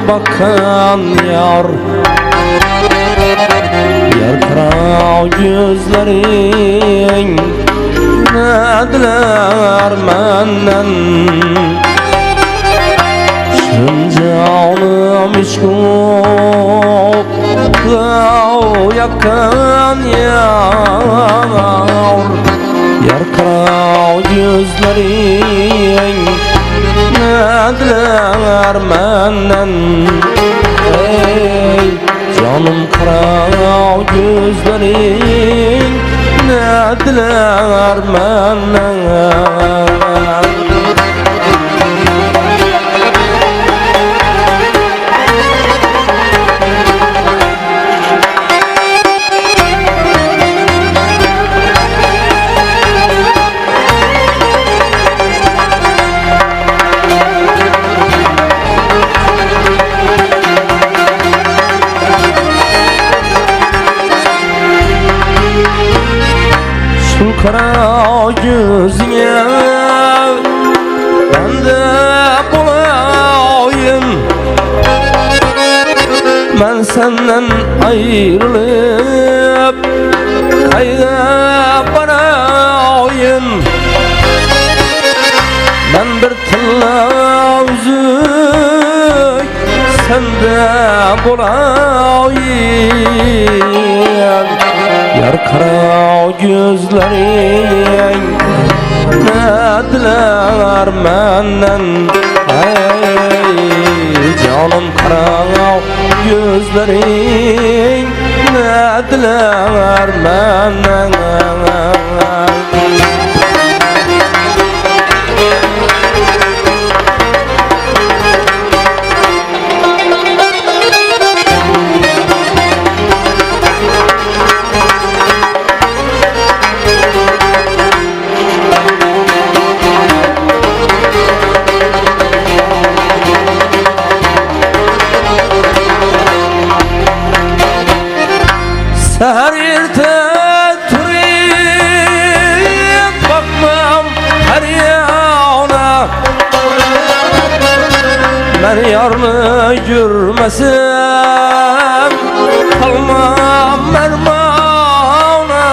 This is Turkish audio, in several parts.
bakan yar, yarkıran gözlerin nediler menden. Şun canım hiç yok, yakan yar, yarkıran gözlerin nediler menden. Ey canım kara gözlerin nediler menden. Kara gözüne ben de bulayım, ben senden ayrılıp kayda varayım. Ben bir tilla üzük sende bulayım. Yar kara gözlerin nediler menden. Ey canım kara gözlerin nediler menden. Seher yerde turip bakmam her yana, ben yarını görmesem kalmam mermana.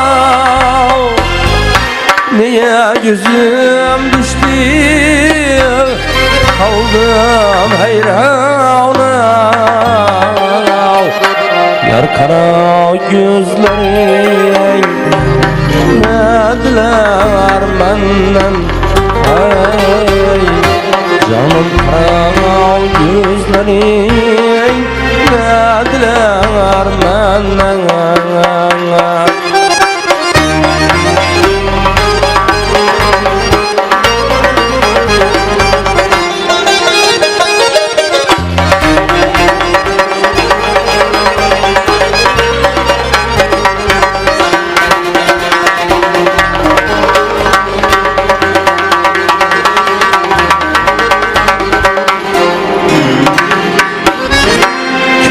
Niye gözüm düştü kaldım heyrana. Yar kara gözlerin nediler menden. Ey canım kara gözlerin nediler menden.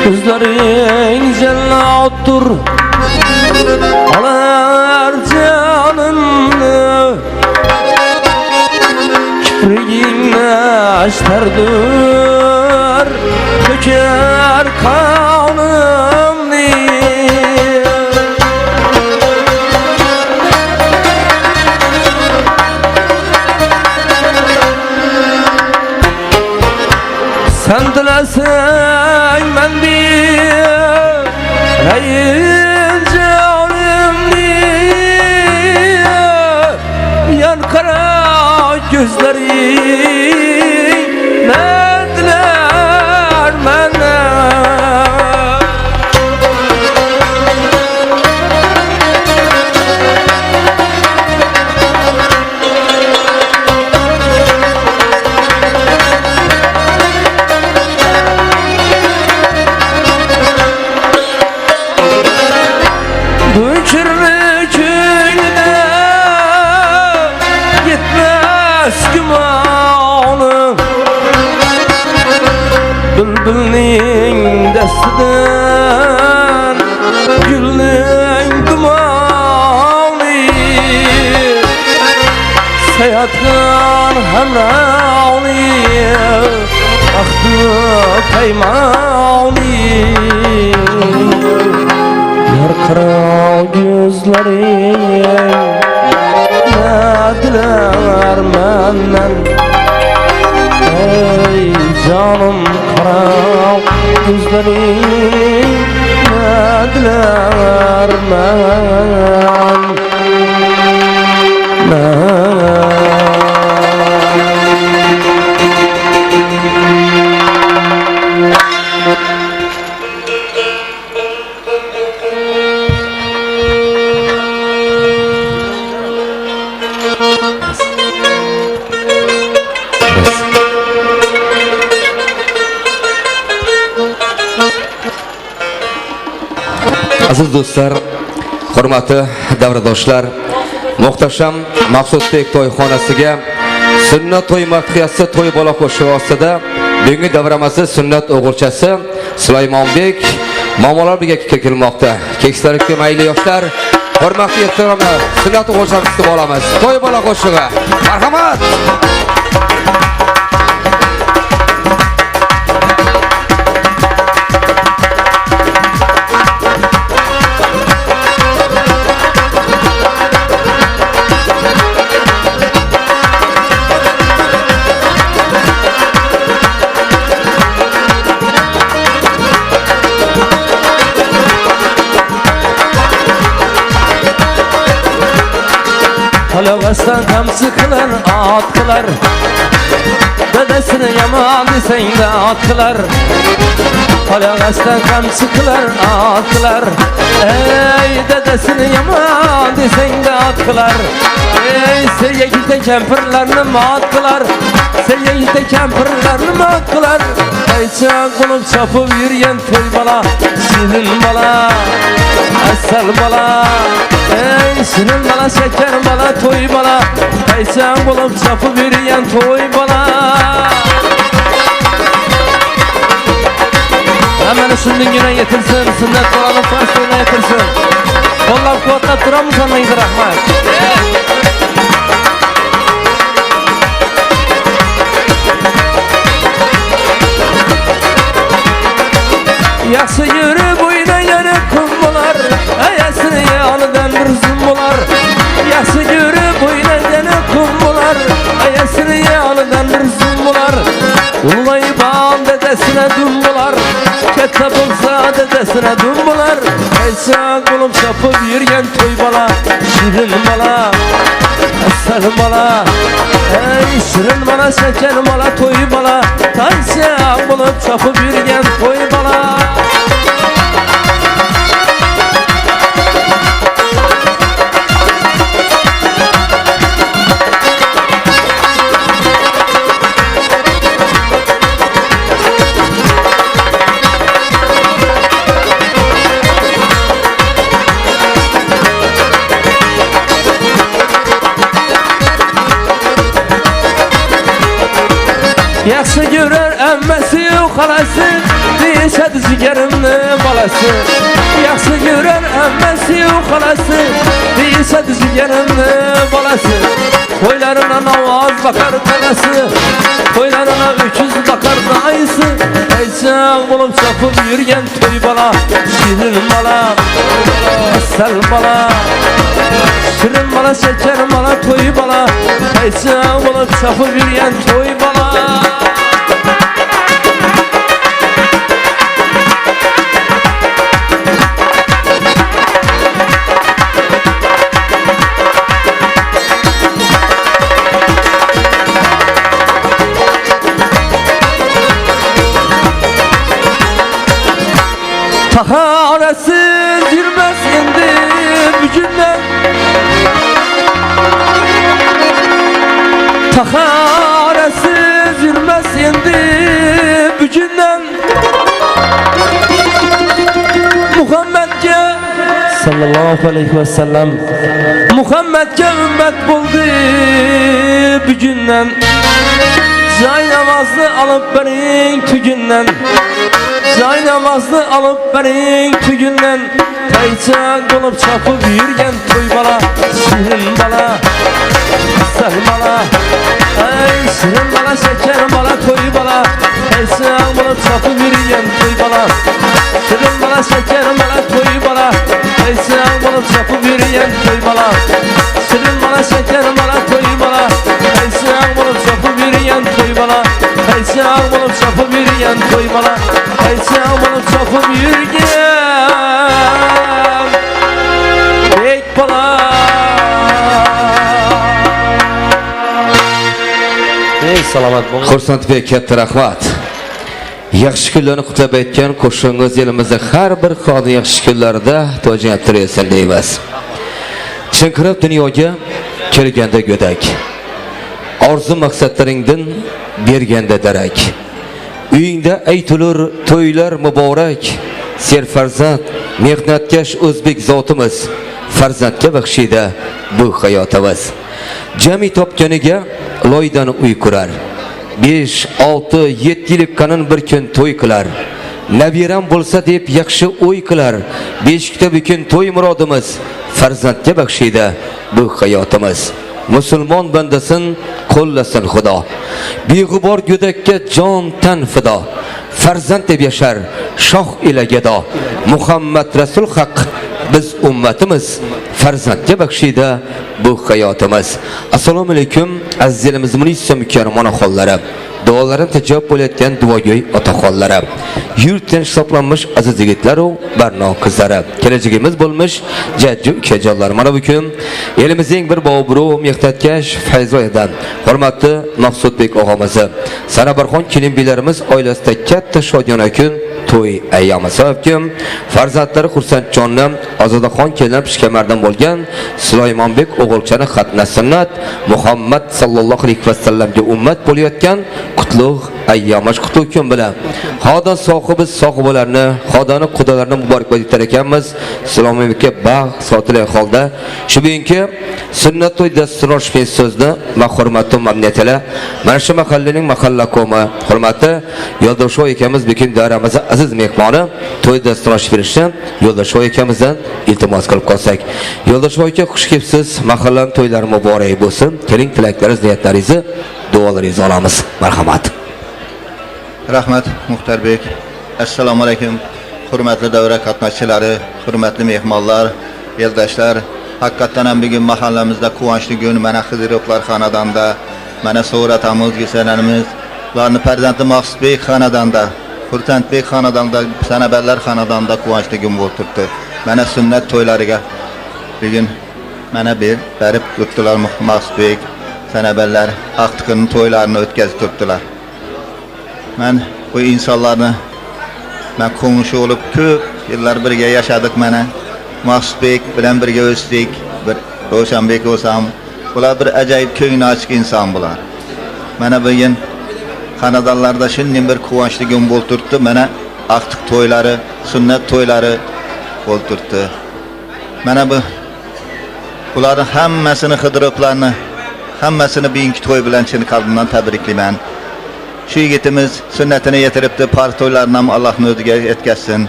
Gözlerin cellattur, alar canımı, kipriğinle aştardır, döker kanımı. Sen dilesen ben bir ey canım diye, yan kara gözlerin nediler menden. Bülbülün destinden gülün dumanı, seyatkan hamrani ahtı peyman. beni nadiler man Aziz do'stlar, hurmatli davradoshlar, muhtasham Maqsudbek to'yxonasiga sunnat to'y madhiyasi to'y bola qo'shig'i ostida bugungi davramasi sunnat o'g'ilchasi Sulaymonbek momolar birga kelmoqda. Keksalikka mayli yoshlar, hurmatli ehtiromlar, sunnat o'g'ilchamizni kutib olamiz. To'y bola qo'shig'i. Marhamat. Halavasdan kamsi kılar, at kılar. Dedesini yaman desen de at kılar. Halavasdan kamsi kılar, at kılar. Ey dedesini yaman desen de at kılar. Ey seye gide kempirlerini mat kılar. Seye gide kempirlerini mat kılar. Ey çak bulup çapıp yürüyen toy bala, şirin bala, asal bala. Ey şirin bala, şeker bala, toy bala. Ey çak bulup çapıp yürüyen toy bala. Hemen şunun güne getirsin, sünnet balanın farsına getirsin. Kollap kollap duramı sanmayız rahmat. Yaxşı yürü boyuna yana kum bular. Ayasını yanıdan bir zum bular. Yaxşı yürü boyuna yana kum bular. Ayasını yanıdan bir zum bular. Ulay bağın dedesine dum bular. Kette bulsa dedesine dum bular. Aysak bulup çapıp yürgen toy bala, şirin bala, asal bala. Ey şirin bala, şeker bala, toy bala. Aysak bulup çapıp yürgen toy bala. Yaxşı görər əmməsi xalası, deyəşəd cigərimni balası. Yaxşı görər əmməsi xalası, deyəşəd cigərimni balası. Toylarına navaz bakar tanası, toylarına öküz bakar dayısı. Eyçaq bulup çapıp yürgen toy bala, şirin bala, asal bala. Şirin bala, şeker bala, toy bala. Eyçaq bulup çapıp yürgen toy bala. Taharesiz yürmez indi bugünden. Taharesiz yürmez indi bugünden. Muhammed'e sallallahu aleyhi ve sellem, Muhammed'e ümmet buldu bugünden. Cay namazını alıp berin tügünden. Cay namazını alıp berin tügünden. Tayçak olup çapıp yürgen toy bala, şirin bala, asal bala. Ey şirin bala, şeker bala, toy bala. Tayçak olup çapıp yürgen toy bala, şirin bala, şeker bala, toy bala. Tayçak olup çapıp yürgen toy bala, şirin bala, şeker bala, toy bala. Tayçak olup çapıp yürgen toy bala. Tayçak olup çapıp yürgen toy bala. Tayçak olup bakıp yürgen bek bala. Ey salamat bo'lin. Xursandbek, katta rahmat. Yaxshi kunlarni qutlab aytgan qo'shingiz elimizda har bir xonada yaxshi kunlarda tojattirsin deymiz. Chinqirib dunyoga kelganda go'dak. Orzu maqsadlaringdan berganda darak. Uyingda aytulur to'ylar muborak. Serfarzand, mehnatkash o'zbek zotimiz farzandga baxshida bu hayotimiz. Jami topganiga loydan uy qurar. 5, 6, 7 yillik qanin bir kun to'y qilar. Nabiram bo'lsa deb yaxshi o'y qilar. Beshikda bugun to'y murodimiz farzandga baxshida bu hayotimiz. Musulmon bandasin qo'llasin Xudo. Beg'ubor go'dakka jon tan fido. Farzand deb yashar shoh ila gado. Muhammad Rasul haq biz ummatimiz farzandga baxshida bu hayotimiz. Assalomu alaykum azizlarimiz, munissim mukarram onaxonlarim. Duolarim tajob bo'layotgan duogo'y otaxonlarim. Yurtdan hisoblanmish aziz yigitlar va barno qizlari. Kelajagimiz bo'lmish jajji ukajonlar. Mana bu kun elimizning bir boburo mehnatkash Fayzoyadan hurmatli Maqsudbek og'amizni Sanabarxon kelinbilarimiz oilasida katta shodiyona kun to'y ayyomi sababkim farzandlari Xursandjonni Ozodaxon kelin pishkamardan bo'lgan Sulaymonbek o'g'ilchani xatna sunnat Muhammad sallallohu alayhi vasallamga ummat bo'layotgan qutlug' ayyomash qutlug' kun bilan xodan sohibi sohibalarni, xodani qudolarni muborakbod etar ekanmiz. Sulaymonbekka baxt sotilay holda shu bugungi sunnat to'y dasturlash oshgan so'zni va hurmatli mamniyatlar mana shu mahallaning mahalla qo'mi hurmatli Yo'ldoshoy akamiz bugun davramiz aziz mehmoni to'y dasturlash berishni Yo'ldoshoy akamizdan iltimos qilib qolsak. Yo'ldoshoy aka, xush kelibsiz. Mahalla to'ylari muborak bo'lsin. Keling, tilaklaringiz, niyatlaringizni, duolaringizni olamiz. Marhamat. Rahmat Muxtarbek. Assalomu alaykum. Hurmatli davra qatnashchilari, hurmatli mehmonlar, eldoshlar. Haqiqatan ham bugun mahallamizda quvonchli kun. Mana Xidirovlar xonadonida, mana So'ratamiz, gisanlarimiz, ularni farzandi Maqsudbek xonadonida, Xursandbek xonadonida, Sanabarlar xonadonida quvonchli kun bo'lib turibdi. Mana sunnat to'ylariga bugun mana berib o'tdilar Maqsudbek, Sanabarlar aqtiqning to'ylarini o'tkazib turibdilar. Men bu insonlarni ko'ngli olib ko'p yillar birga yashadik. Mana Maqsudbek bilan birga o'sdik. Bir Ro'shanbek o'sam, bular bir ajoyib ko'ngli ochiq inson bular. Mana bugun xonadonlarda shunday bir quvonchli kun bo'lib turibdi. Mana aqtiq to'ylari, sunnat to'ylari bo'lib turibdi. Mana bularning hammasini Xidirovlarni, hammasini bugungi to'y bilan chin qalbimdan tabriklayman. Shu yigitimiz sunnatini yetiribdi, partoylarni ham Allohning o'ziga yetkazsin.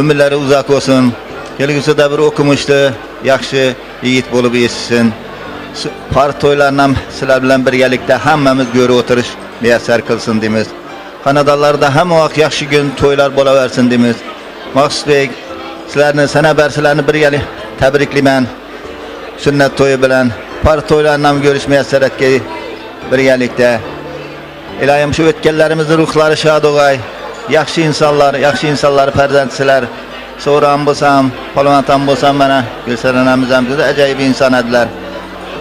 Umrlari uzoq bo'lsin. Kelgusida bir o'qimishli, yaxshi yigit bo'lib yetishsin. Partoylarni ham sizlar bilan birgalikda hammamiz ko'rib o'tirish muyassar qilsin deymiz. Xonadonlarda hamma vaqt yaxshi kun to'ylar bo'laversin deymiz. Maqsudbek, sizlarni Sanabarsizlarni birgalikda tabriklayman. Sunnat to'yi bilan partoylarni ham ko'rish muyassariyatga birgalikda. Ilohim shu o'tganlarimizning ruhlari shod o'g'ay, yaxshi insonlar farzandsizlar. So'ram bo'lsam, palonatan bo'lsam, mana Gulsanamiz ham juda ajoyib inson edilar.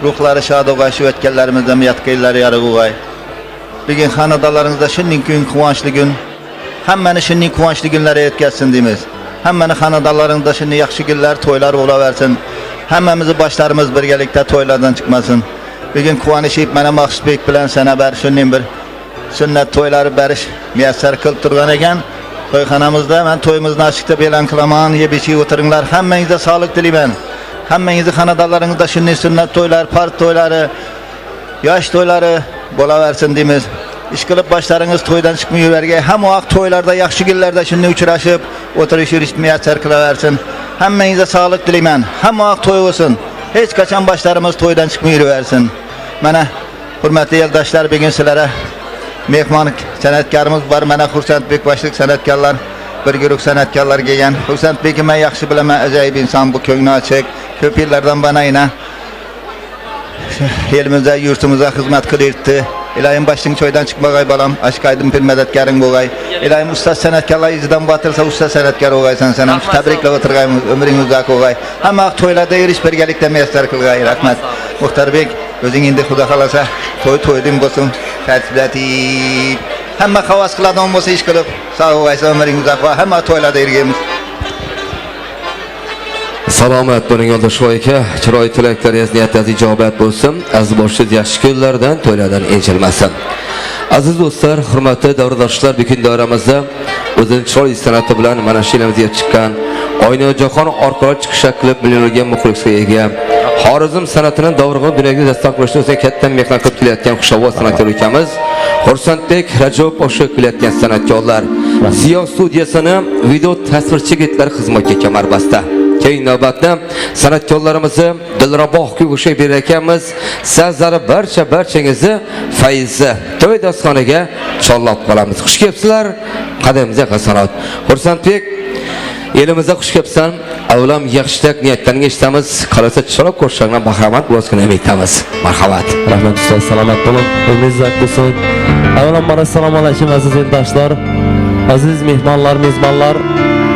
Ruhlari shod o'g'ay, shu o'tganlarimizdan yatqinlari yorug' o'g'ay. Bugun xonadonlaringizda shunday kun, quvonchli kun, hammani shunday quvonchli kunlarga yetkazsin deymiz. Hammani xonadonlaringizda shunday yaxshi kunlar, to'ylar bo'laversin. Hammamizni boshlarimiz birgalikda to'ylardan chiqmasin. Bugun quvonishib mana Maqsudbek bilan Sanabar shunday bir sunnat to'ylari berish muyassar qilib turgan ekan. To'yxonamizda men to'yimizni ochiqda e'lon qilaman. Yeb-ichib o'tiringlar. Hammangizga sog'lik tilayman. Hammangizni xonadonlaringizda shunday sunnat to'ylar, part to'ylari, yosh to'ylari bo'laversin deymiz. Ish qilib boshlaringiz to'ydan chiqmay yurarga, hamma vaqt to'ylarda, yaxshi kunlarda shunday uchrashib, o'tirish yurishni muyassar qilaversin. Hammangizga sog'lik tilayman. Hamma vaqt to'y bo'lsin. Hech qachon boshlarimiz to'ydan chiqmay yuraversin. Mana hurmatli eldoshlar, bugun sizlarga mehmon san'atkorimiz bor. Mana Xursandbek boshliq san'atkorlar, bir guruh san'atkorlar kelgan. Xursandbekni men yaxshi bilaman, ajoyib inson, bu ko'ngli ochiq. Ko'p yillardan banayna elimizda, yurtimizda xizmat qilyapti. İlayim başın çoydan çıkmagay balam, aşk aydın bir medetkarın bolay. İlayim usta sanatkarlar izden batırsa usta sanatkar olay sen hem tebrikle oturgayım, ömrün uzak olay. Ama toylarda yürüyüş birgelikte meystar kılgay, rahmet. Muhtarbek, özün indi Xuda kalasa, toydum bolsun, tertipletip. Hamma havas kıladan bolsa iş kılıp, sağ olaysa ömrün uzak var, hamma toylarda yürüyemiz. Salomat bo'ling yo'ldosh aka, chiroyli tilaklaringiz niyatingiz ijobat bo'lsin. Aziz boshsiz yaxshi kunlardan, to'ylardan enchilmasin. Aziz do'stlar, hurmatli davradoshlar, bugun doiramizda o'zining chiroyli san'ati bilan mana shu yerga chiqqan Oynajoxon orqali chiqish qilib millionlarga muxlisga ega. Xorazm san'atining davrig'ini dunyoga dastur qilishda o'ziga katta mehnat qilib kelayotgan xushovoz san'atkor ukamiz Xursandbek Rajabov boshliq qilayotgan san'atkorlar Ziyo studiyasini video tasvirchi yigitlar xizmatga kamar basta. Keyin navbatda san'atkorlarimizni Dilraboh kuyga berar ekanmiz. Sizlarni barchangizni fayzi to'y dastxonaga chorlab qolamiz. Xush kelibsizlar. Qadamingizga qasanot. Xursandbek, elimizda xush kelibsan. Avlam yaxshilik niyatlaringizni eshitamiz. Qalasa chiroq ko'rishingdan bahramand bo'lishini umid etamiz. Marhamat. Rahmat ustoz, salomat bo'ling. Umringiz uzoq bo'lsin. Avvalambor assalomu alaykum aziz yurtdoshlar, aziz mehmonlar.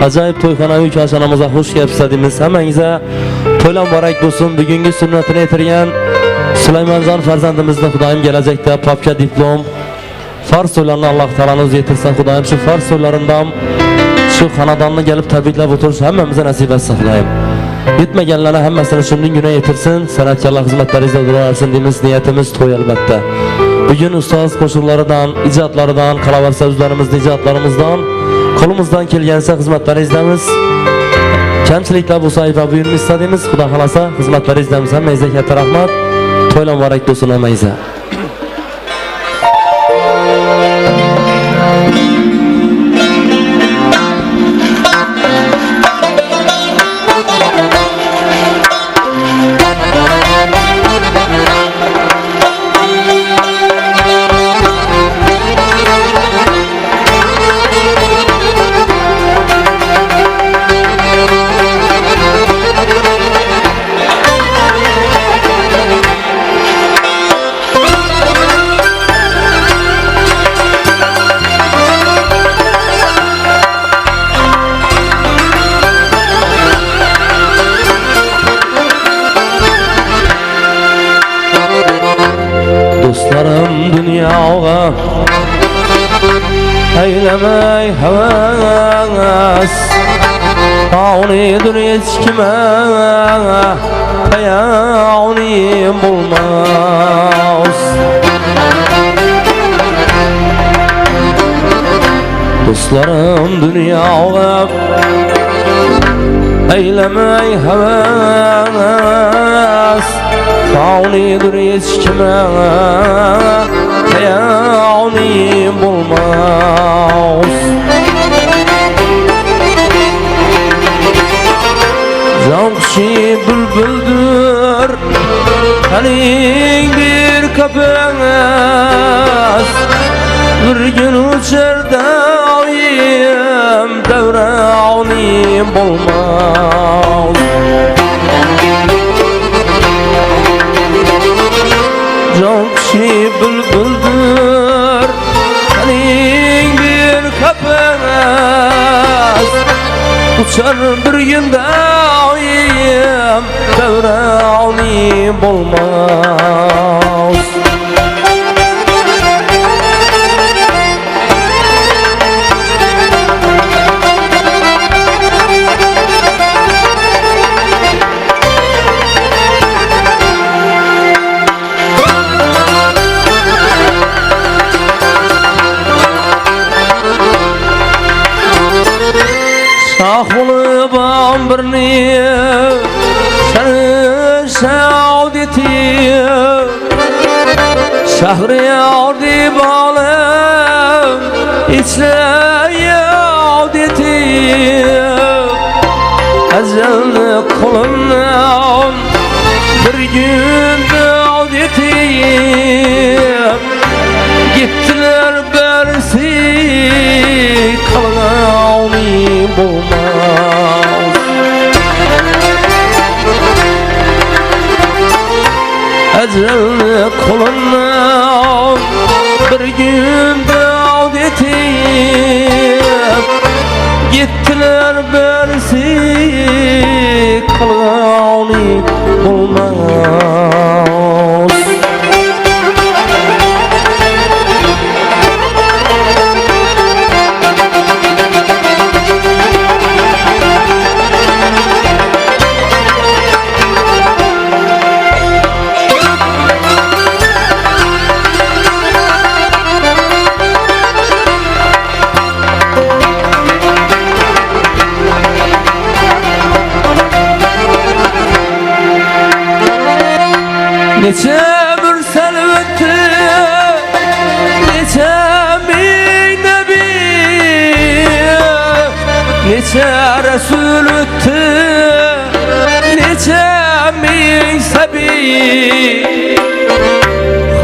Ajoyib to'yxona uy ko'chanamizga xush kelibsiz deymiz. Hammangizga to'ylar muborak bo'lsin. Bugungi sunnatini aytirgan Sulaymonjon farzandimizni Xudoyim kelajakda popka diplom farz to'ylarini Alloh taoloning o'zi yetirsin. Xudoyim shu farz to'ylaridan shu xonadonni kelib tabriklab o'tirish hammamizga nasib etsin Xudoyim. Yetmaganlarni hammasini shundan guna yetirsin. San'atkorlar xizmatlaringizda durarsin deymiz. Niyatimiz to'y albatta. Bugun ustoz qo'shiqlaridan, ijodlaridan, qalaversa o'zlarimizning ijodlarimizdan qo'limizdan kelgancha xizmatlaringizdamiz. Kamchiliklar bo'lsa ayba buyurib istadimiz. Xudo xolasa xizmatlaringizdamiz. Hammangizga katta rahmat. To'ylar muborak bo'lsin hammangizga. Dostlarım dünyaya eylemey havas, Ta'unidir hiç kime Ta'uni bulmaz. Dostlarım dünyaya eylemey havas, Ta'unidir hiç kime Ta'uni bulmaz. Canqışı bülbüldür Hanin bir kapınız, bir gün uçar dağıyım Ta'uni bulmaz. Canqışı bülbüldür Hanin bir kapınız, uçar bir gün dağıyım Ta'uni bulmaz. Şahlıbam birni Saudeti Şahriyardi balım İçliyadeti Ezelli kulumdan bir gün adeti Gittiler bersi Ta'uni bulmaz. Ecelli kulundan Neçe mürsel öttü, neçe min nebi, neçe resul öttü, neçe min sebi.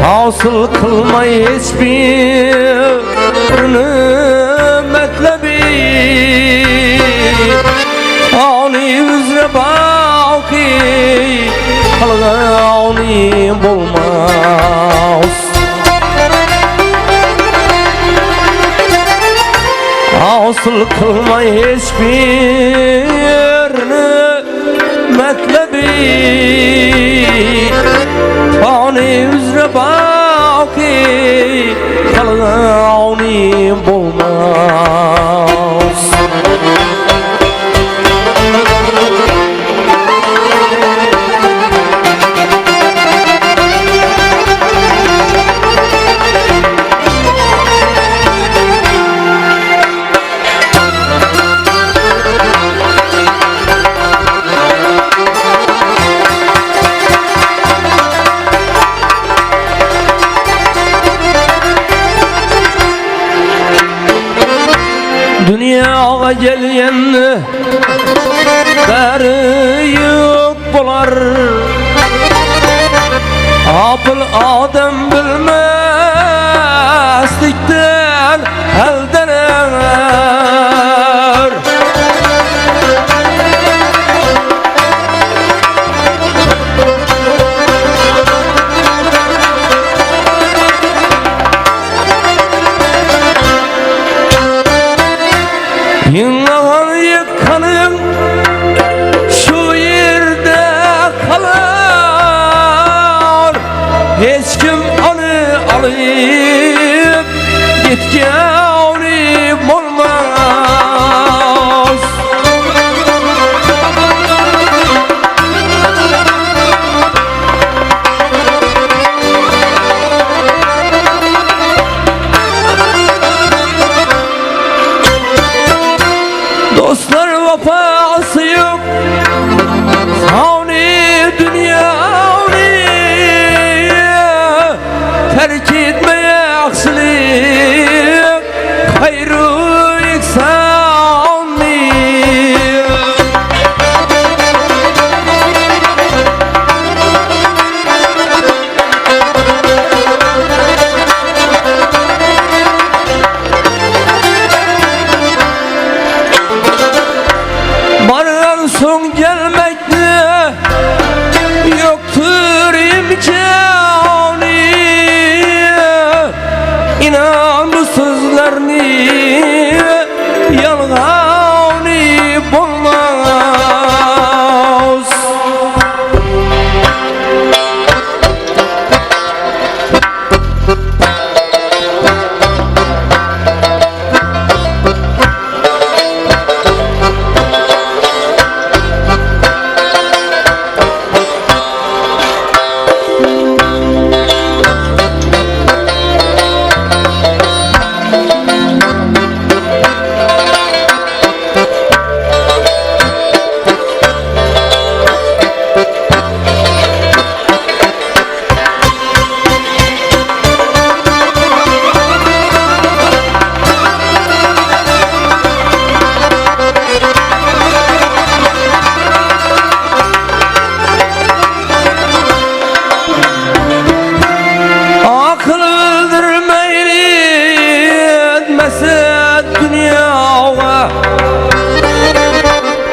Hasıl kılmay hiçbirini metlebi. Ani üzre baki kalgani bulmaz. Hasıl kılmay hiçbirini metlebi. Ani üzre baki kalgani bulmaz. Dünyaya gelyen beri yok bular. Apıl adam bilmezlikten eldener. Yıngağın yıkanın şu yerde kalır. Hiç kim onu alıp gitgâni olmaz. Dostlar vefası yok, savni dünyani, terk etmeye aksilik, hayrı iksanni. Bardan son gelmekte yoktur imkanı. İnan bu sözlerini yalgani bulmaz.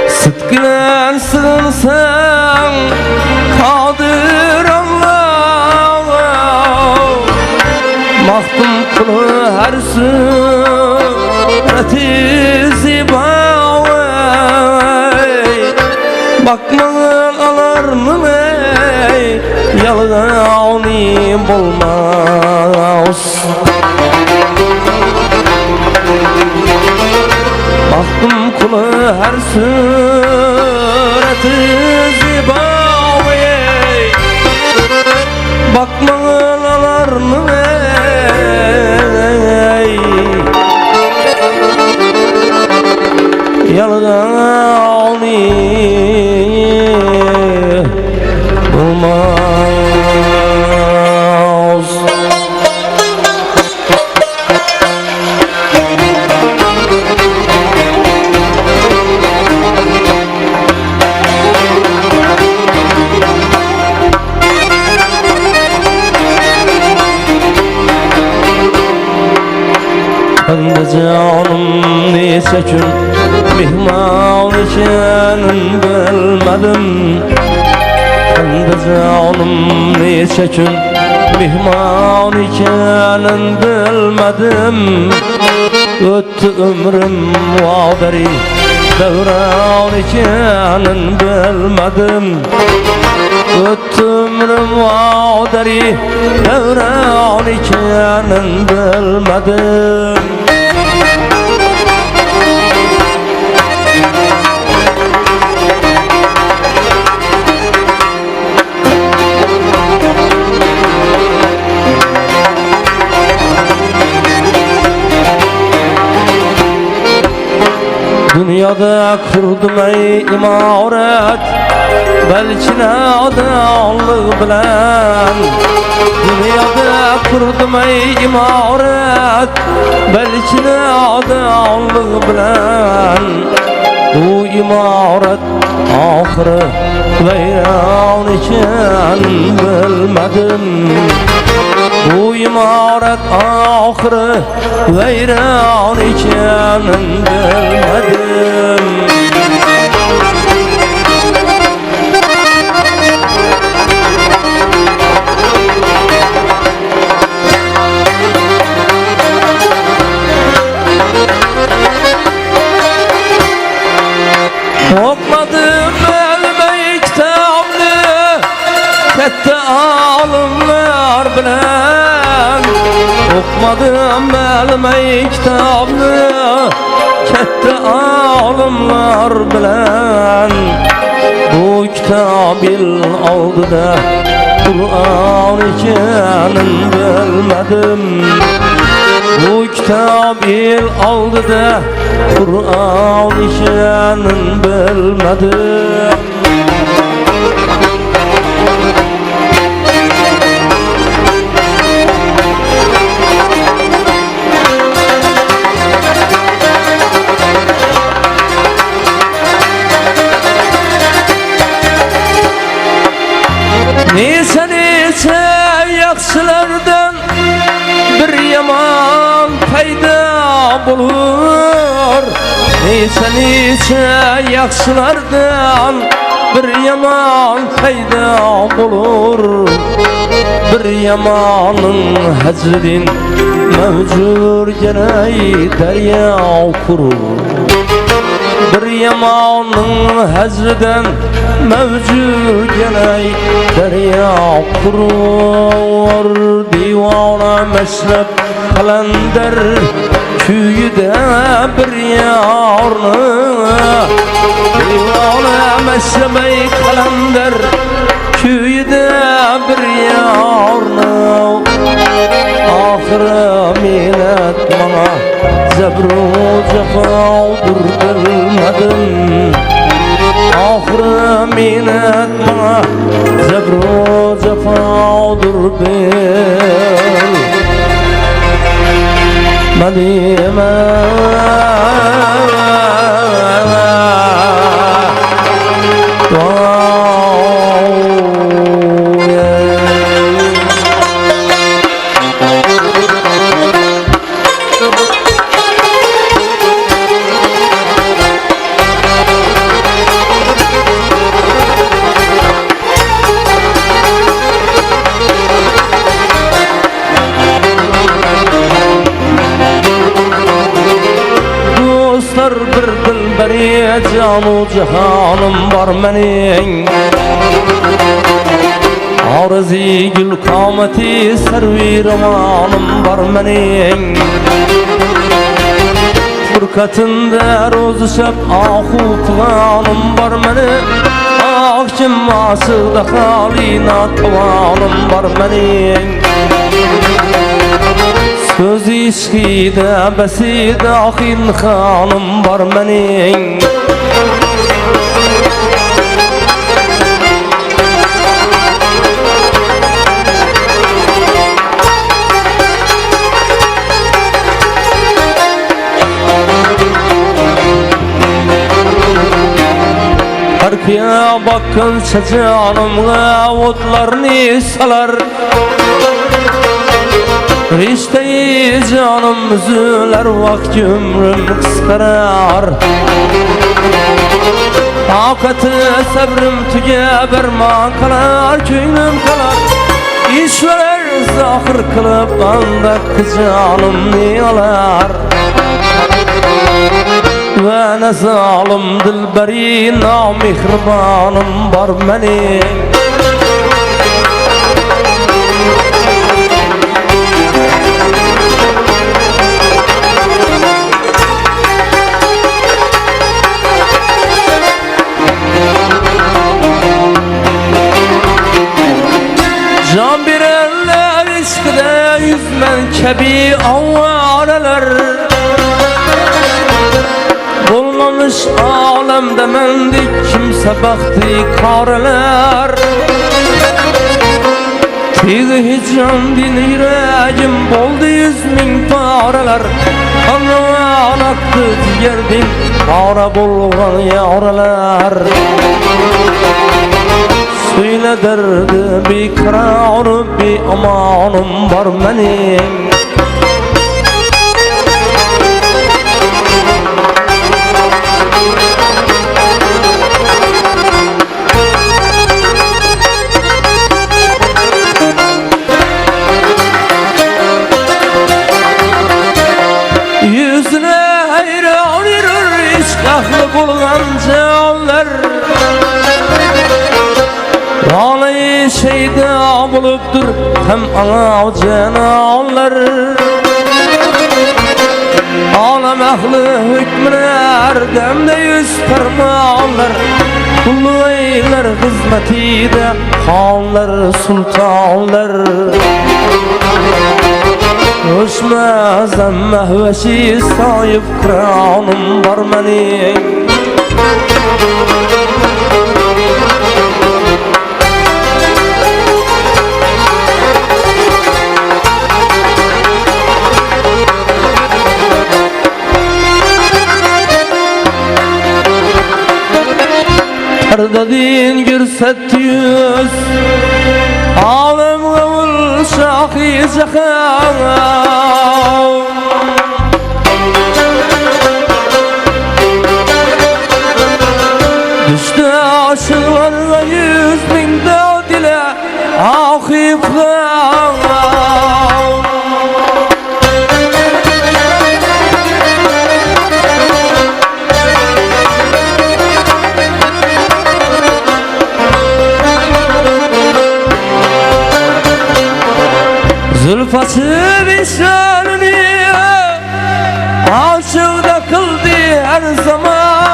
Sıdkılan sığınsan kadir Allah'a. Mahtum kılı her sureti zibavay. Bakmağın alar mı ey yalgani bulmaz. Baktım kulu her sureti zibavi. Bakmağın alar mı ey yalgani bulmaz. Hem de canım neyse gün mihman ikenin bilmedim. Hem de canım neyse gün mihman ikenin bilmedim. Öttü ömrüm vaderi devran ikenin bilmedim. Öttü ömrüm vaderi devran ikenin bilmedim. Dünyada kurdum ey imaret, belki nadanlık bilen. Dünyada kurdum ey imaret, belki nadanlık bilen. Bu imaret ahırı veyran iken bilmedim. Bu imaret ahırı veyran ikenin bilmedim. Okumadım elime kitabını, kette alımlar bilen. Okumadım elime kitabını, kette alımlar bilen. Bu kitabil aldı da Kur'an ikenin bilmedim. Bu kitabil aldı da Kur'an ikenin bilmedim. Neyse neyse yaksılardan bir yaman payda bulur. Neyse neyse yaksılardan bir yaman payda bulur. Bir yamanın hazrin mevcur genay derya kurur. Bir yamanın hazriden mevcud genay derya kurur. Divana meslep kalender küyüde bir yarını. Divana meslep kalender küyüde bir yarını. Ahire millet bana zebru cefaudur bilmedim. Ahire millet bana zebru cefaudur bilmedim. Bir dilberi canu cihanım var menin. Arzi gül kameti servi romanım var menin. Fırkatında rozu şep ahu planım var menin. Akçıması da halina tavanım var menin. Söz işkide beside ahin hanım var menin. Arkaya bakınca canımla otlarını salar. Rişteyi canım üzüler vakt ömrüm kıskarar Akatı sabrim tüge berman kalar Köynüm kalar İş verer zahır kılıp anda kız canım ne alar Ve ne zalim dilberi namihribanım var benim Can birenler işkide yüzmen kebi avvaralar Bulmamış alemde mendik kimse baktı karalar Tizi hicran din yüreğim boldu 100.000 paralar Kanına aktı yerdin para bulgan yaralar Söyle derdi bir kararı bir amanım var benim Yüzüne hayran erir işkahlı bulgan canlar Vallahi şeyde bulupdur hem ana cenanlar Alem ehli hükmüne erdemde 100 parmağanlar Kullu eyler hizmetide hanlar sultanlar Hoşmazem mehveşi sahip kranım var benim Erdadin gürset yüz Alem gavul şahi zekâ Düştü aşıklarına 100.000 dağ dile ahifler Zülfası visalini aşıkta kıldı her zaman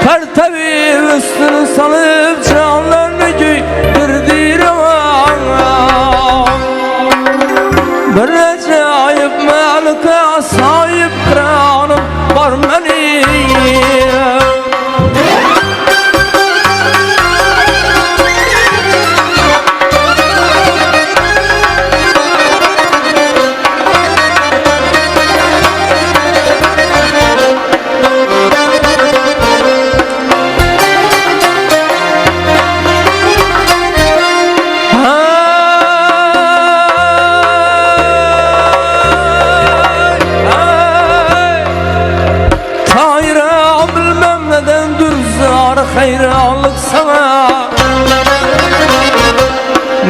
Pertevi üstünü salıp canlarını giydirdi revan Bir acayip melike sahip kranım var benim hayranlık sana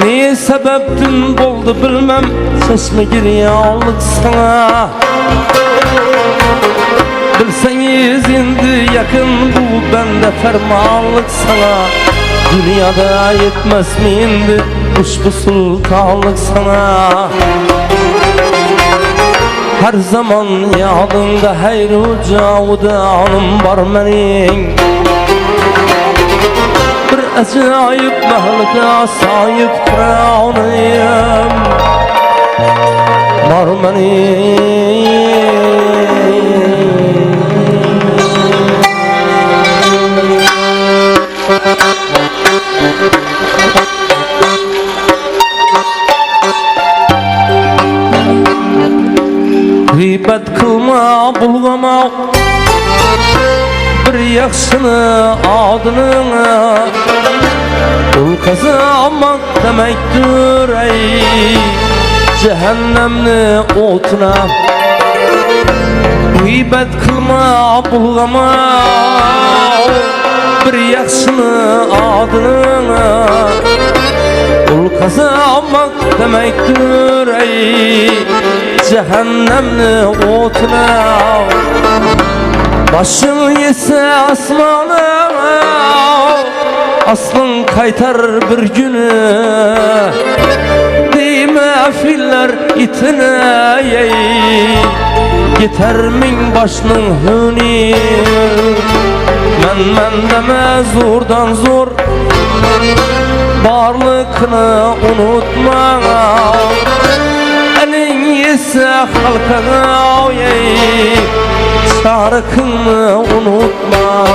Ne sebeptin boldu bilmem Sesme giryanlık sana Bilseniz indi yakın bu bende fermanlık sana Dünyada yetmez mi indi bu sultanlık sana Her zaman yadında hayru cavudanım var benim Bir acayip mehlike sahip kranıyım var benim Gıybet kılma bulgama Bir yaxşını adını Ul kazanmak demektir ey cehennemni otuna. Gıybet kılma, bulgama bir yaxşını adına. Ul kazanmak demektir ey cehennemni otuna. Başın yese asmana aslın kaytar bir günü. Deyme filler itine ey yeter min başının hüni. Men deme zordan zor barlıkını unutma. Elin yese halkana ey şarkını unutma.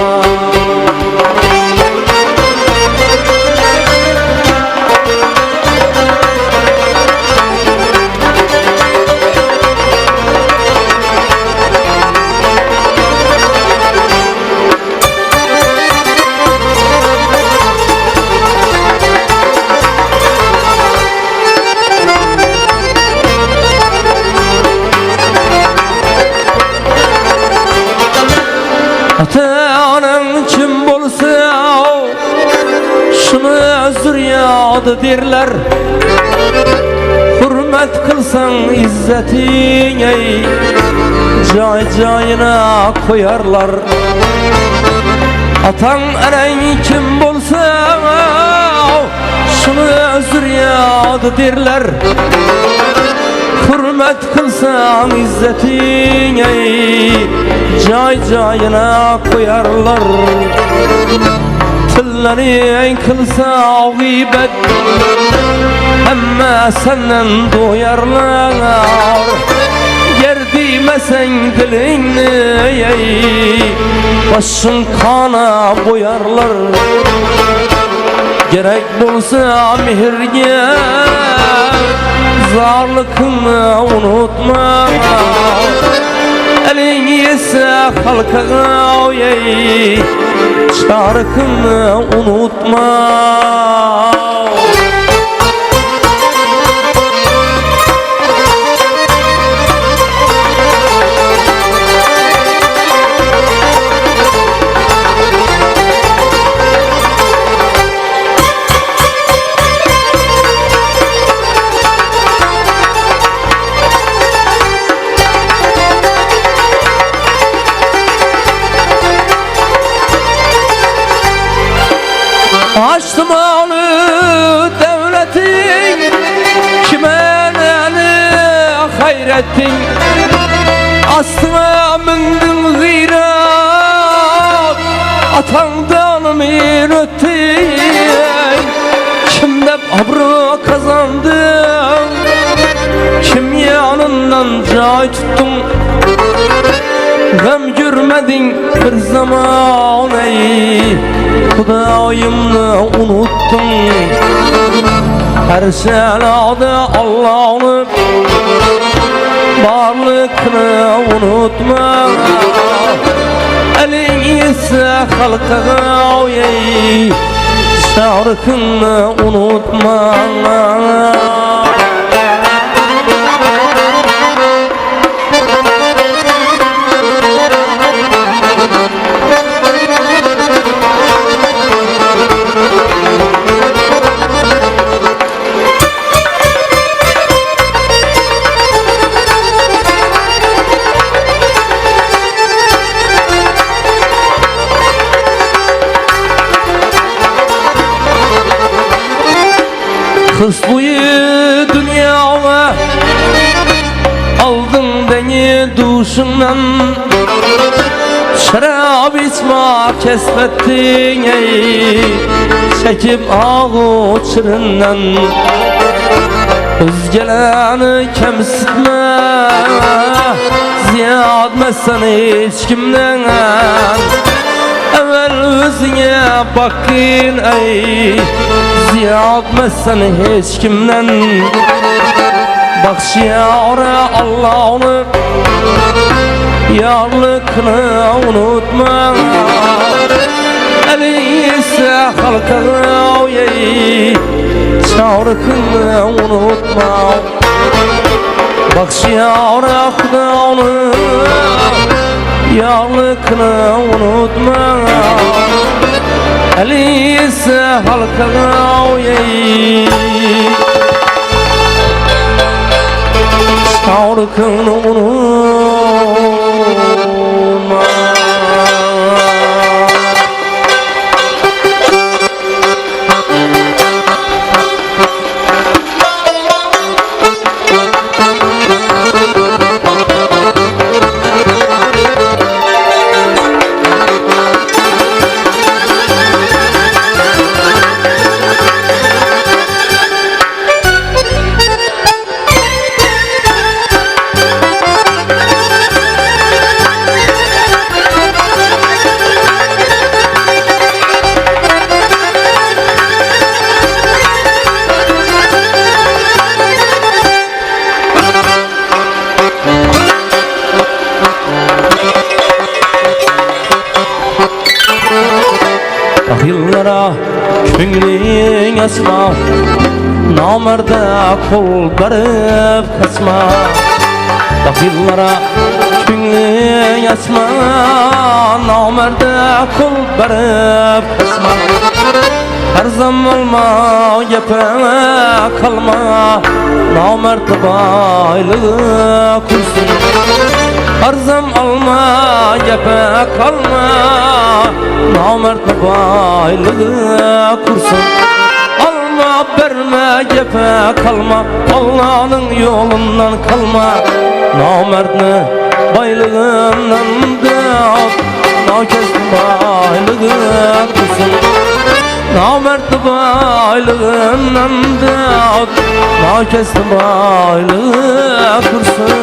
Ata-anan kim bolsa şunu özür yadı derler. Hürmet kılsan izzetin ey cay cayına koyarlar. Atan anan kim bolsa şunu özür yadı derler. Hürmet kılsan izzetin ey cay cayına koyarlar. Tillerin kılsa gıybet ama senden doyarlar. Gerdimesen dilini ey başın kana boyarlar. Gerek bulsa mihirge zarlıkını unutma. Elin yese halkana ey şarkını unutma. Açtım onu devletin kime ne hayrettin. Aslıma mindim gıyret atandan minöttin. Kimde abru kazandım kim yanından cay tuttum. Gam görmedin bir zaman ey Hudayımını unuttum. Her şeylerde Allah'ını varlıkını unutma. Elin ise halkına ey şarkını unutma. Hırsluyu dünyaya aldın beni duşundan. Şarap içme kesbettin ey çekip ağı çırından. Özgelerini kemsitme ziyadmesen hiç kimden. Evvel özüne bakın ey ziyadmesen hiç kimden. Bak şiara Allah'ını yarlıkını unutma. Elise halkına uyey çağrıkını unutma Bak şiarakını onu Yarlıkını unutma Elise halkına uyey çağrıkını unutma Yıllara köngülün asma Namerda kol barıp kasma Bak yıllara köngülün asma Namerda kol barıp kasma Her zaman olma yapana kalma Namerda baylığı kursun Her zaman olma yapana kalma Namert baylığı kursun Alma verme cefe kalma Allah'ın yolundan kalma Namert'ni baylığından da Nakes baylığı kursun Namert'ni baylığından da Nakes baylığı kursun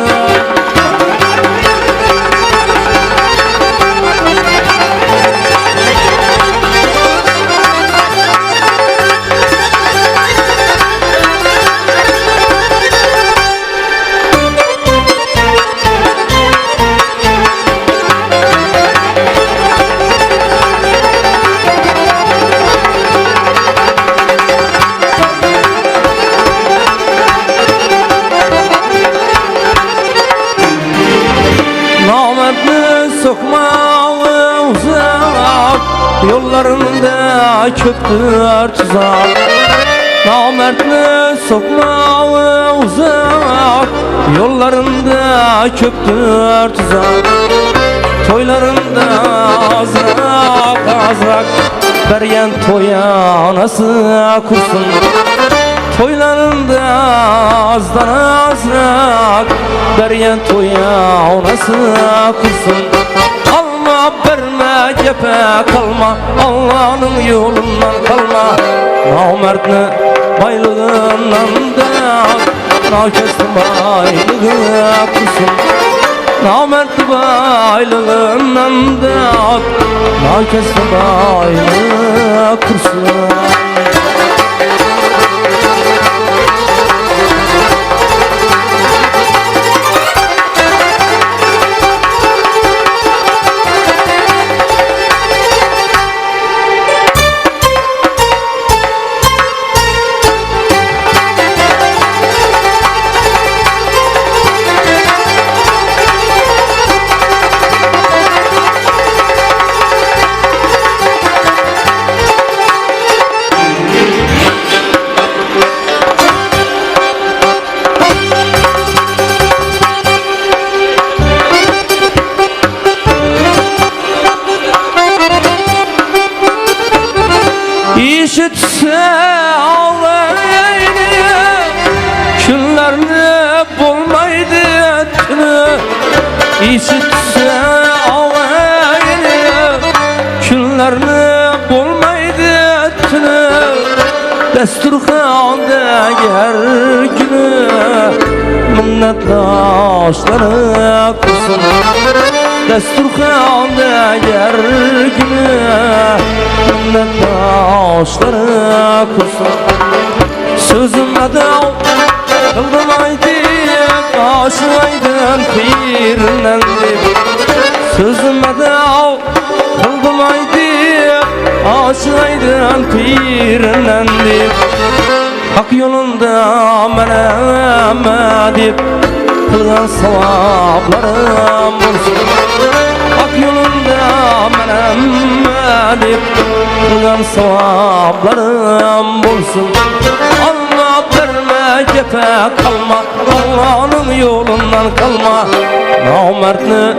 Sokma uzak Yollarında köptür tuzak Namertni sokma uzak Yollarında köptür tuzak Toylarında azrak azrak Bergen toya anası kursun Toylarında azdan azrak Bergen toya anası kursun Alma verme cephe kalma Allah'ın yolundan kalma Namert'ni baylığından da Nakes'ni baylığı kursun Namert'ni baylığından da Nakes'ni baylığı kursun İşitse ağlayını Küllerini bulmaydı tünü İşitse ağlayını Küllerini bulmaydı tünü Desturxanda her günü Minnetdaşları kursun Desturxanda her günü Minnetdaşları kursun Sözüme de kıldım aydı Aşılaydın pirlendim Sözüme de kıldım aydı Aydın pirinden dip hak yolunda meneme dip kılgan savaplarım bulsun hak yolunda meneme dip kılgan savaplarım bulsun Allah verme cefe kalma Allah'ın yolundan kalma namertni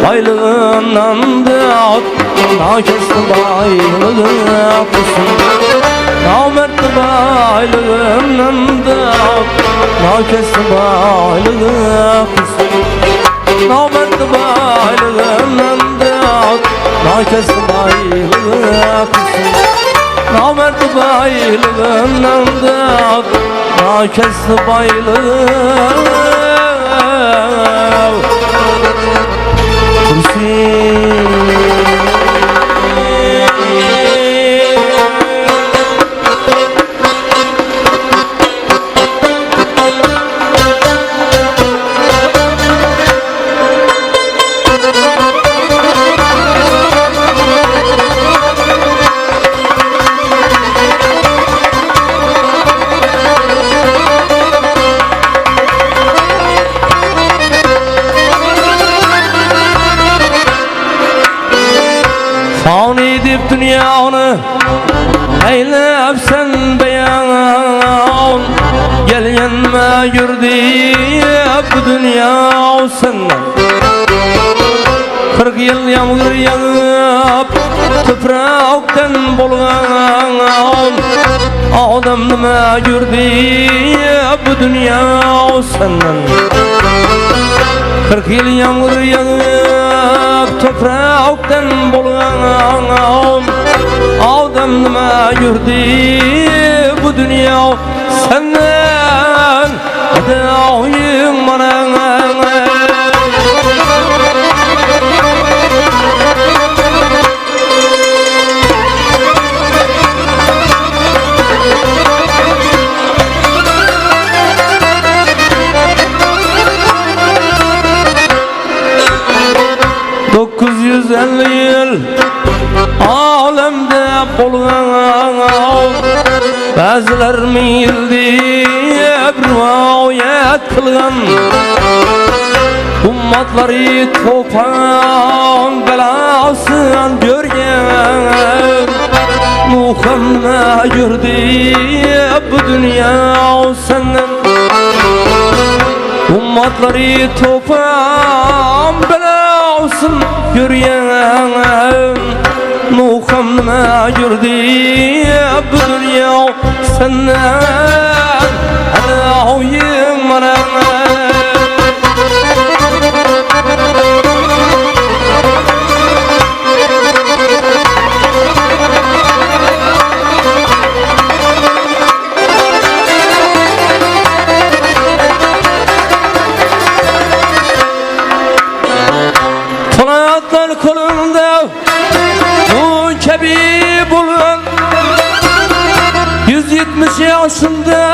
baylığından da naşesli baylığına kursun namertni baylığından da naşesli baylığına kursun namertni baylığından da naşesli baylığına kursun namertni baylığından da naşesli baylığına Fani dip dünyanı eylep sen beyan gelyenme yürdi bu dünya senden 40 yıl yağmur yağıp topraktan bolgan adam nima yürdi bu dünya senden 40 yıl yağmur yağıp topraktan bolgan adam nima yürdi bu dünya senden adayım bana yıl alemde bolgan bazılar mildi rivayet kılgan ummatları topan belasın görgen Muhammed yürdi bu dünya senden ummatları topan belasın görgen Muhammed yürdi bu dünya senden adayım bana Tolatlar kolunda bu kebi bulun 170 yaşında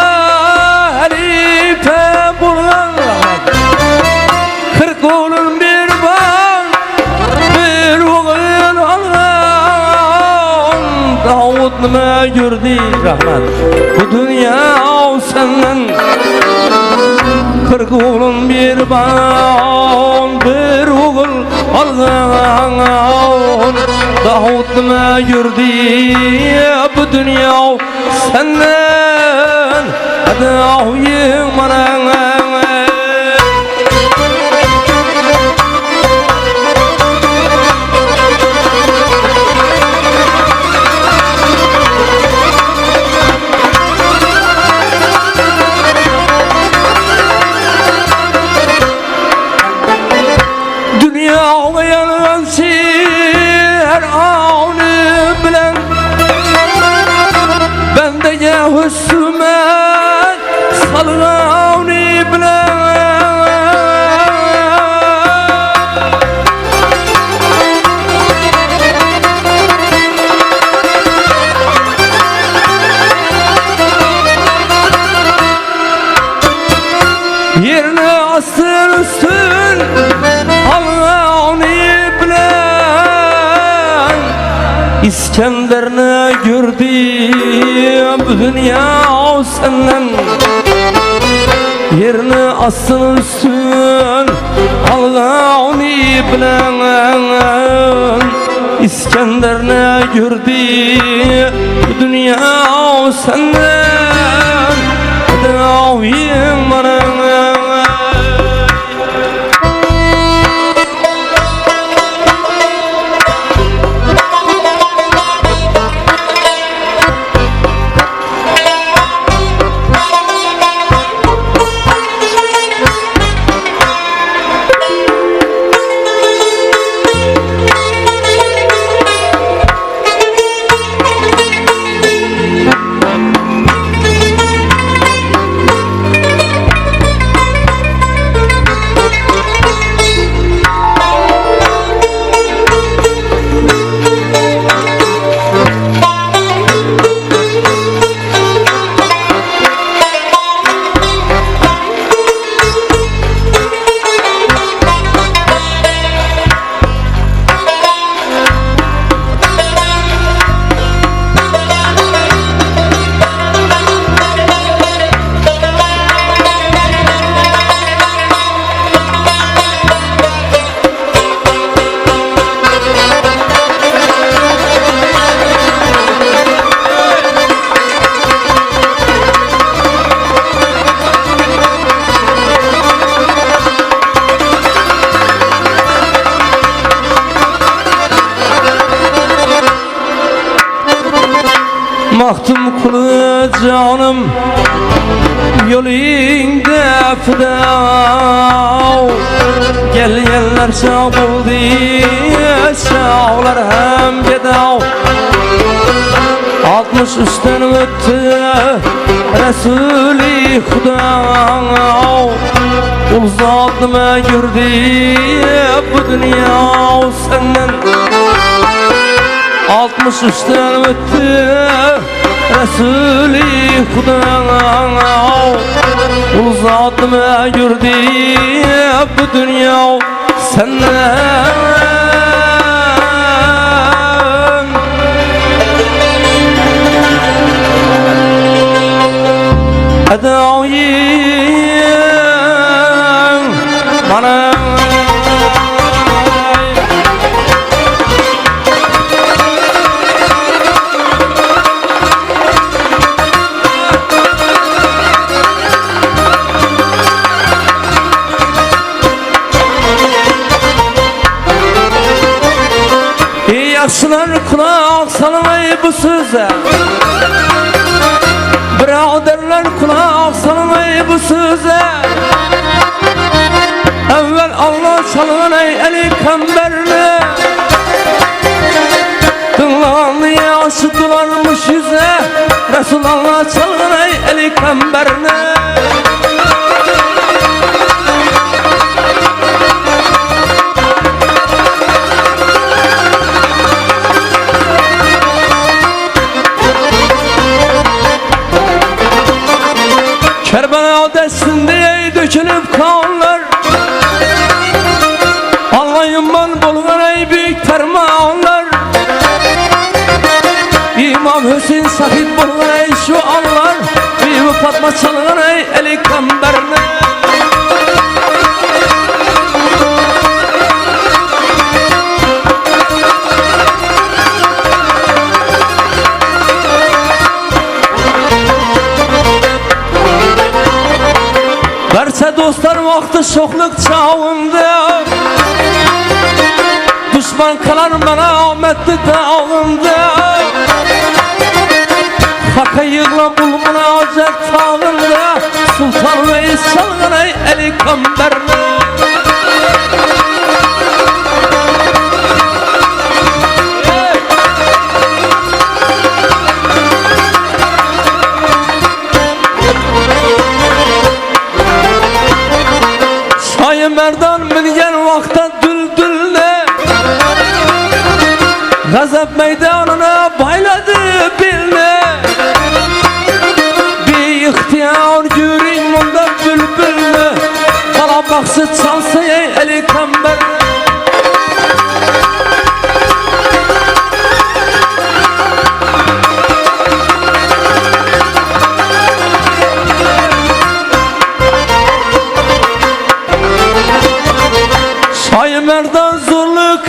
halife bulun 40 oğlun bir var bir oğul alan Davut nima yürdi rahmat bu dünya senden 40 oğlun bir var bir oğul alan Davut nima yürdi bu dünya senden adayım bana dünya yalansı her anı bilen bendege hüsme salgani bilen yerine asır üstün Allah'ını bilen İskender'ne gördüm bu dünya o senden. Yerini asın üstün Allah'ını bilen. İskender'ne gördüm bu dünya o senden. Davim bana Mahtum kulu canım yolunda fida. Gelyenler sağ oldu, sağlar hem gedav. 60 üstten öttü Resul-i Huda. Ul zatıma gördü bu dünya senden. 60 üstten öttü Resul-i Huda. Ul zatıma gördü bu dünya senden. Adayım bana Yaşlılar kulak salmayı bu söze. Biraderler kulak salmayı bu söze. Evvel Allah çalın ey eli kamberle. Dınlanlı yaşıdılarmış yüze. Resulallah çalın ey eli kamberle. Kerbela destinde dökülüp kanlar. Allah'ımdan bulgan ey büyük fermanlar. İmam Hüseyin Sahip bulgan ey şu anlar. Büyük Fatma çalgan ey eli kamberle. Verse dostlar vakti şokluk çağında. Düşman kalar bana ahmetli dağında. Haka yığla bulmuna ocak tağında. Sultan Reis çalgın ey eli kamberle. Sayı merdan bilgen vakta düldülle. Gazap meydanına bayladı bilme. Bir ihtiyar görün bunda bülbülle. Bana baksı çalsa ey eli kamberle.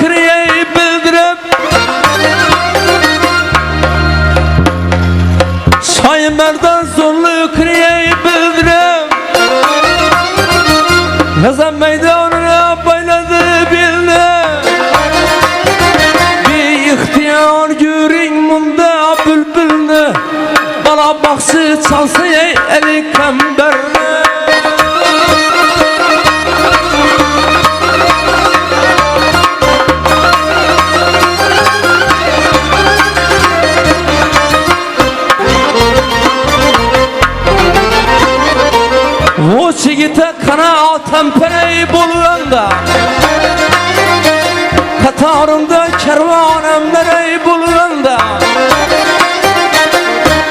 kriye bildirip Şaymerdan zorlu kriye bildirip Gazan meydanına bayladı bildi Bir ihtiyar görün munda bülbülünü Bala baksı çalsa ey eli kamberini O çigite kana tempereyi bulanda Katarında kervanem nereyi bulanda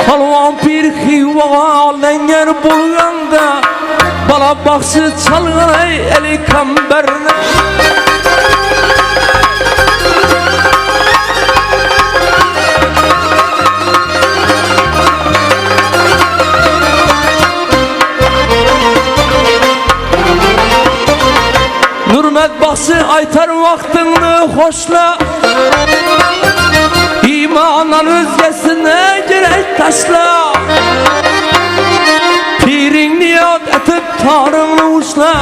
Halvan bir hiva lenger bulanda Bala baksı çalgın ey eli kamberine Nurmet baksı aytar vaktini hoşla İmanan özgesine gerek taşla Pirin niyat etip tarımını uçla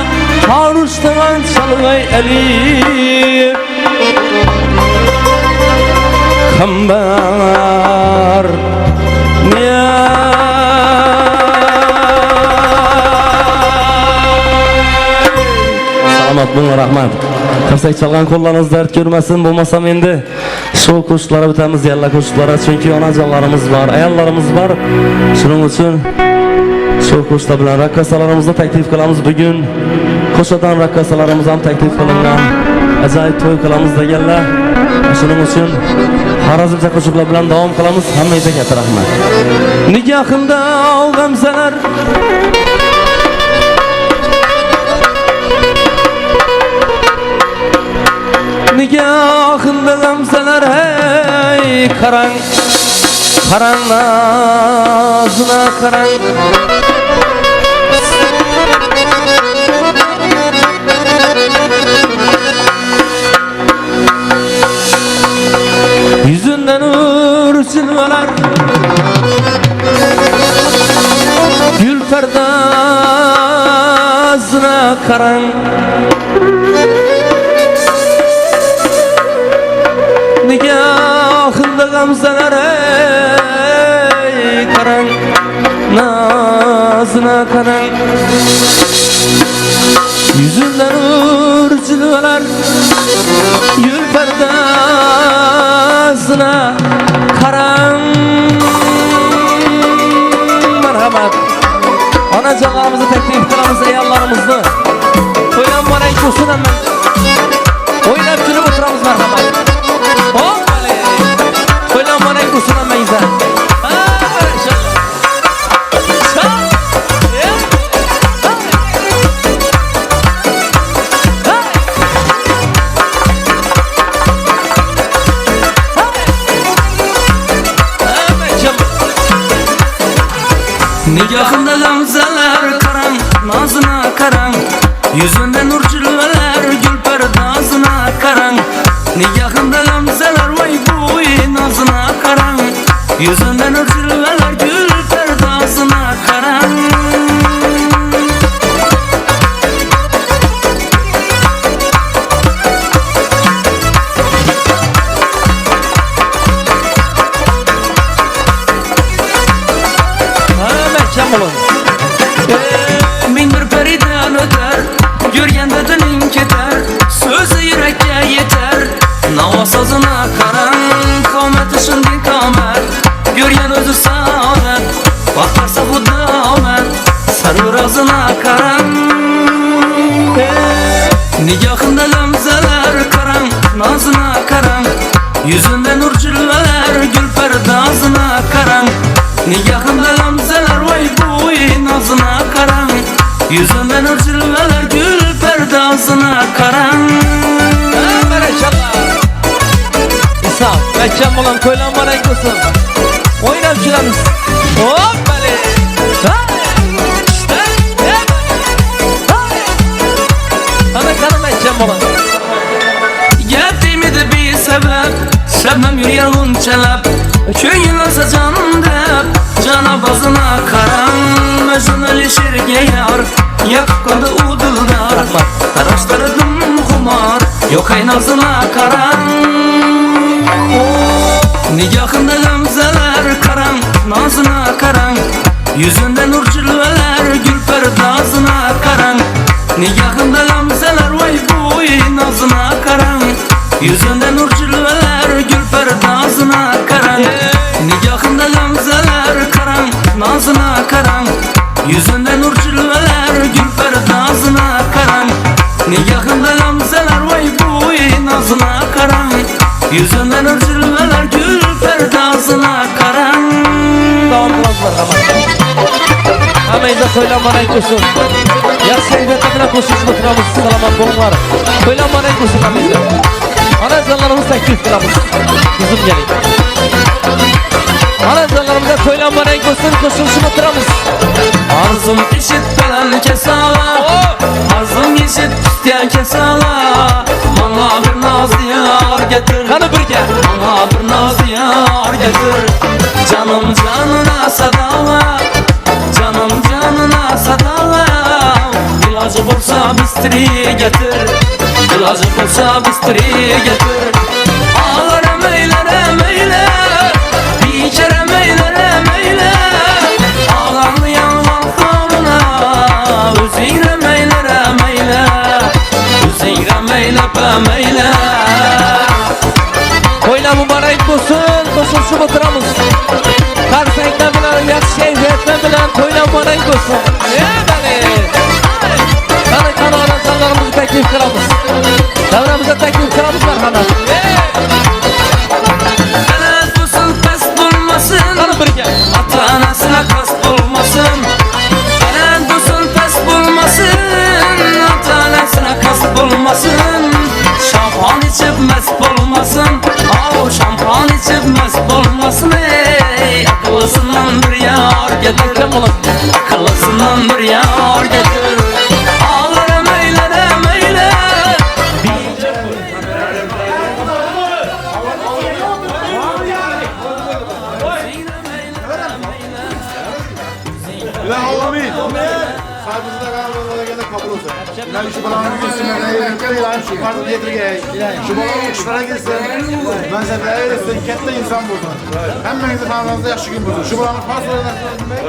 Taruştuğun çalgay eli Kamber Selamat bulun rahmat. Kasak çalgan kollarınız dert görmesin bulmasam endi. Şu koşuklara bitemiz yerler koşuklara çünkü anacanlarımız var, ayallarımız var. Şunun için şu koşuklar bilen rakkasalarımızda teklif kılamiz bugün. Koşadan rakkasalarımız ham teklif kılıngan. Acayip to'y kılamiz deganlar. Şunun için Harazmcha koşuklar bilen devam kılamiz. Hammaga katta rahmat. Nigahimda g'amzalar Nigahında gamzeler hey karan Karan nazına karan Yüzünden nur silveler Gül perdazına karan Nigahında gamzeler ey karan Nazına karan Yüzünden nur cilveler Gül perdazına karan Merhamet Anacanlarımızı teklif kılamiz ayallarımızı Koylan bana ilk olsun hemen Oynayıp gülüp oturamız merhamet Koylan bana ilk olsun hemen güzel Nigahında gamzeler karan, nazına karan Yüzünde nur cilveler, gül perdazına karan Nigahında gamzeler, vay buy nazına karan Yüzünde nur cilveler, gül perdazına karan Min bir periden öter Görgende dilim keter Sözü yürekke yeter Nava sazına karan Kamet ışındı kamet Görgen özü saadet Bakarsa bu damet Sarır ağzına karan Nigahında gamzeler karan Nazına karan Yüzünde nur cilveler Gül perdazına karan Nigahında gamzeler vay buy nazına karan Yüzünden nur cilveler gül perdazına karan Maşallah İsa, mekan olan koylan bana eklesin Oynam şularız Hop bale Ana kanım mekan olan Geldim boğçalab Ko'ngilasa canım deb Jana bazına karan Mezunali şirge yar Yakıp kaldı u dildar Araştırdım xumar Yok aynasına karan Nigahında gamzeler karan Nazına karan Yüzünde nur cilveler Gül perdazına karan Nigahında gamzeler Vay boy nazına karan Yüzünde nur cilveler Gül perdazına karan Nigahında gamzeler karan Nazına karan Yüzünde nur cilveler Gül perdazına karan Nigahında gamzeler Vay boy nazına karan Yüzünde nur cilveler Gül perdazına karan Tamam Hameyza söylemanay kusun Yaxshi aytadilar qo'shishni qilamiz Salamat bo'linglar Söylemanay kusun Hameyza Ana izlarimiz taklif qilamiz Bizim geling Ana izlarimiz söylemanay kusun qo'shishni qilamiz Arzum eşit bilan kesala Arzum eşit isteyen kesala Bana bir naz diyar getir Qani birga Bana bir naz diyar getir Canım canına sadala Canım canına sadala İlacı bulsa bistri getir İlacı bulsa bistri getir Ağlarım eylerim eyle Bir kerem eylerim eyle Ağlayan halkımına Üzüyrem eylerim eyle Üzüyrem eylebem eyle Oyla mübarek olsun Koşulşu bitiramız Karsaytlar bilen yaxshi kayfiyatlar bilan to'ylanmadan bo'lsin. Qani qanoat sanlarimizni taklif qilamiz. Davramizga taklif qilamiz marhamat. Ana bo'lsin past bo'lmasin. Qani birga. Ota-onasina qasd bo'lmasin. Ana bo'lsin past bo'lmasin. Ota-onasina qasd bo'lmasin. Şampan içib mast bo'lmasin. Şampan içib mast bo'lmasin. Akıllısından bir yar getir Akıllısından bir yar getir Ağlarım eylerim eyle Amin. Saygısızda kalmalarına gene kabul olsun. Yani şu balanın gitsinler, şu parti getirge, şu balanın kuşlara gitsin. Ben size eylesin, kette insan buldum. Hemmenizi kanalınızda yaxşı gün buldum. Şu balanın paslarına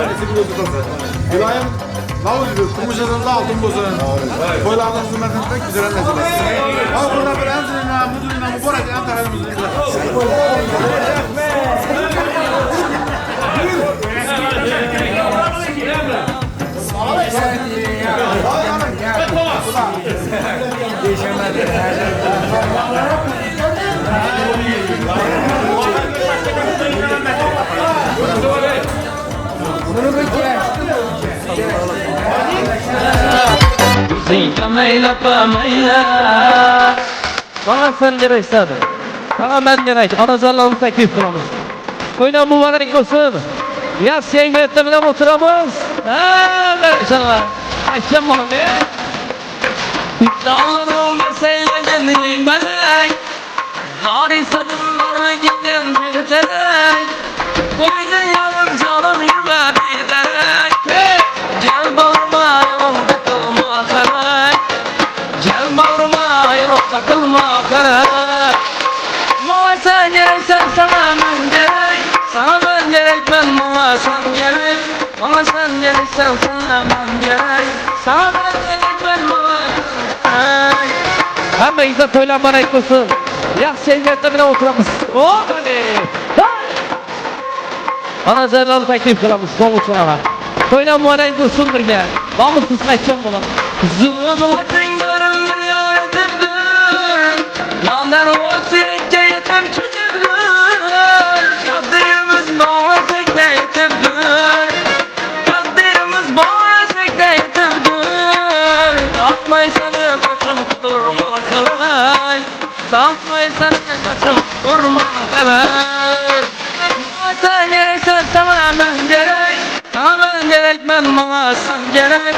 nesi biliyorsunuz olsun. İlayım, lavuz gibi, kumuşlarında altın bozun. Boylarında hizmet etmek güzel nezile. Al burada bir enzilina, müdürlüğüne, mübarek antaryamızın. Bana sen gerek istedim. Bana ben gerek. Anazarlarımı teklif kılamız. Oyna mübarek olsun. Ya sevgiyetle bile oturamız. Sana. Ayşem bana ne? Dağlarım sevgiyelim ben. Nari sadımları giden yeterek. Koyda yarım canım yürüme giderek. Gel bağırma yolda takılma gerek. Gel bağırma yolda takılma gerek. Bana sen gereksen sana ben gerek. Sana ben gerek ben bana sen gerek. Bana sen gereksen sana ben gerek. Sana ben gerek ben bana sen gerek. Hammayıza to'ylanmani aytmasin. Yaxshi sevgiyatlar bilan o'tiramiz. Hadi. Ana zarlarni taklif qilamiz. Qo'ng'uchlarga. To'ylanmani aytmasin birga. Vaqt siz aytgan bo'ladi. Zulmatning barini yo'yatibdir. Yondan o'tsekka yetib chiqibdir. Qadrimiz bo'lmasakda yetibdir. Qadrimiz bo'lmasakda yetibdir. Atmaysan qo'shim turma qalay. Sanmaysan qo'shim turma qalay. Sen gereksen sana ben gerek. Sana ben gerek ben bana sen gerek.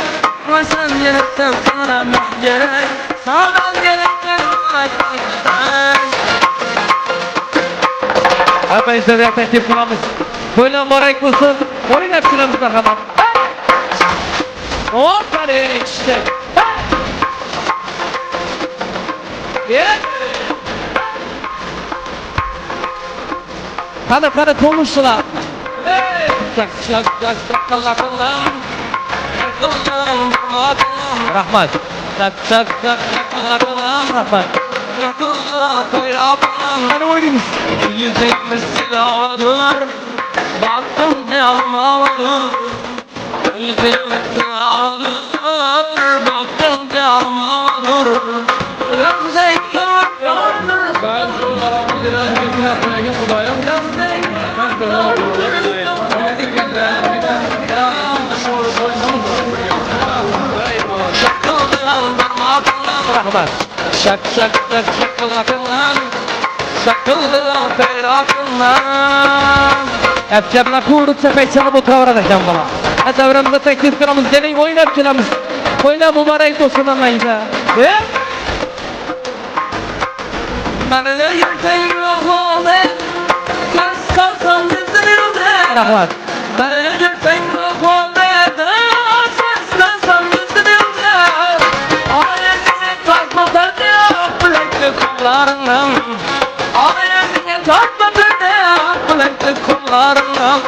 Bana sen gereksen sana ben gerek. Sana ben gerek ben bana sen gerek. Hepiniz de teklif kılmamız. Böyle mübarek olsun. Oynayıp kılmamız bakalım. Hadi işte. Hadi konuşsunlar. Rahmat. Rahmat. Hadi oynayın. Yüzeyimiz silahlar. Baktım ne almalı. Yüzeyimiz silahlar. Baktım ne almalı. Ben şunlara biraz bir yapmaya gel Kudayım. Rahmat. Şak şak şak şakılakından Şakılakından Hepçemle kurdukça peçanı bu kavradacağım bana. Devramda teklif kıramız geleyim oynayıp kıramız. Oyna mübarek dostun anlayınca. Rahmat. Kullarından